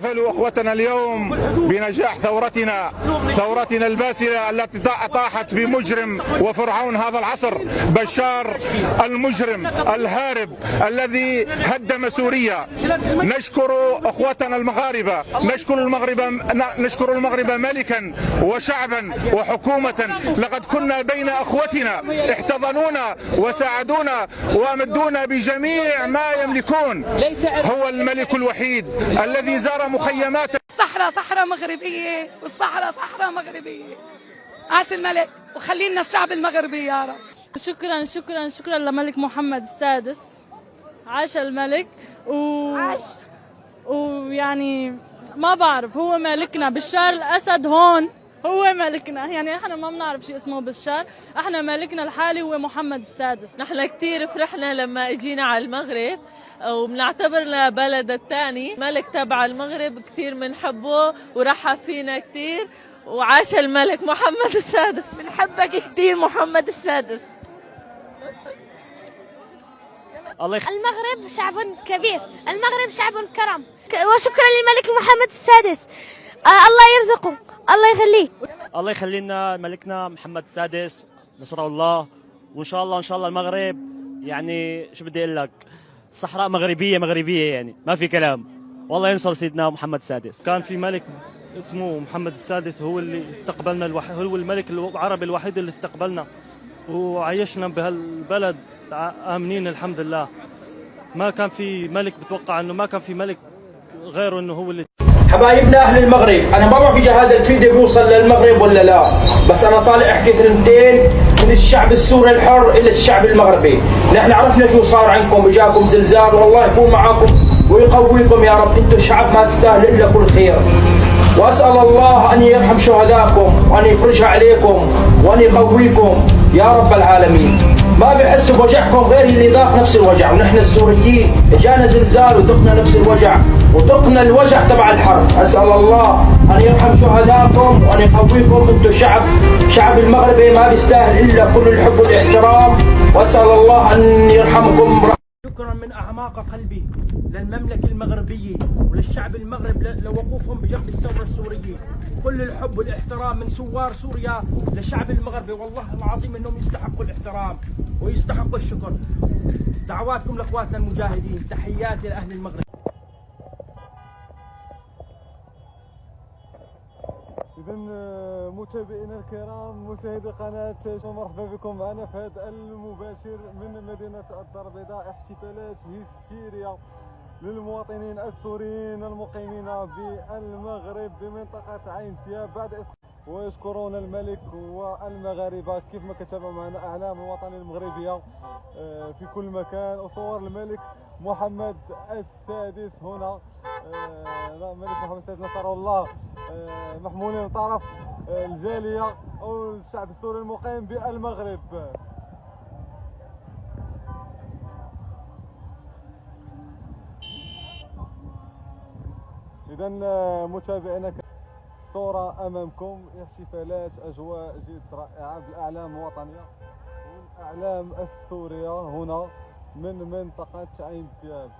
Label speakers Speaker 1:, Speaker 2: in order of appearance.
Speaker 1: احتفلوا اخوتنا اليوم بنجاح ثورتنا الباسلة التي طاحت بمجرم وفرعون هذا العصر بشار المجرم الهارب الذي هدم سوريا. نشكر اخوتنا المغاربة، نشكر المغرب ملكا وشعبا وحكومة. لقد كنا بين اخوتنا، احتضنونا وساعدونا وامدونا بجميع ما يملكون. هو الملك الوحيد الذي زار مخيمات
Speaker 2: الصحراء صحراء مغربية، والصحراء صحراء مغربية. عاش الملك وخلينا الشعب المغربي يا رب.
Speaker 3: شكرا شكرا شكرا لملك محمد السادس. عاش الملك عاش. ويعني ما بعرف، هو ملكنا. بشار الأسد هون هو ملكنا، يعني احنا ما بنعرف شيء اسمه بشار، احنا ملكنا الحالي هو محمد السادس.
Speaker 4: نحن كثير فرحنا لما اجينا على المغرب، وبنعتبرنا بلد الثاني. ملك تبع المغرب كثير بنحبه ورحب فينا كثير، وعاش الملك محمد السادس.
Speaker 3: بنحبك كثير محمد السادس.
Speaker 5: المغرب شعب كبير، المغرب شعب كرم، وشكرا للملك محمد السادس. الله يرزقه، الله يخليه.
Speaker 6: الله يخلي لنا ملكنا محمد السادس، نصره الله. وان شاء الله المغرب، يعني شو بدي اقول لك، الصحراء مغربيه يعني ما في كلام. والله ينصر سيدنا محمد السادس.
Speaker 7: كان في ملك اسمه محمد السادس، هو اللي استقبلنا، هو الملك العربي الوحيد اللي استقبلنا وعيشنا بهالبلد آمنين الحمد لله. ما كان في ملك، بتوقع انه ما كان في ملك غيره، انه هو اللي.
Speaker 8: حبايبنا اهل المغرب، انا ما بعرف اذا هذا الفيديو بيوصل للمغرب ولا لا، بس انا طالع احكي كلمتين من الشعب السوري الحر الى الشعب المغربي. نحن عرفنا شو صار عندكم، اجاكم زلزال، والله يكون معاكم ويقويكم يا رب. انتم شعب ما تستاهل الا كل خير، واسال الله ان يرحم شهداءكم وان يفرجها عليكم وان يقويكم يا رب العالمين. ما بحس بوجعكم غير اللي ذاق نفس الوجع، ونحن السوريين اجانا زلزال وذقنا نفس الوجع، وذقنا الوجع تبع الحرب. اسال الله ان يرحم شهداءكم وان يقويكم. انتم شعب المغربي ما بيستاهل الا كل الحب والاحترام، واسال الله ان يرحمكم. شكرا من اعماق قلبي للمملكه المغربيه وللشعب المغرب لوقوفهم بجنب الثوره السوريه. كل الحب والاحترام من ثوار سوريا للشعب المغربي، والله العظيم انهم يستحقوا الاحترام ويستحقوا الشكر. دعواتكم لاخواتنا المجاهدين، تحياتي لاهل المغرب.
Speaker 9: إذا متابعينا الكرام، مشاهدي قناة مرحبا بكم معنا في هذا المباشر من مدينة الدار البيضاء. احتفالات هستيرية للمواطنين السوريين المقيمين بالمغرب بمنطقة عين دياب بعد ويشكرون الملك والمغاربة كيف ما كتبوا معنا أعلام الوطن المغربية في كل مكان، وصور الملك محمد السادس هنا. الملك محمد السادس نصره الله محمولين من طرف الجالية أو الشعب السوري المقيم بالمغرب. إذا متابعينا، صورة أمامكم، احتفالات أجواء جد رائعة بالأعلام الوطنية والأعلام السورية هنا من منطقة عين دياب.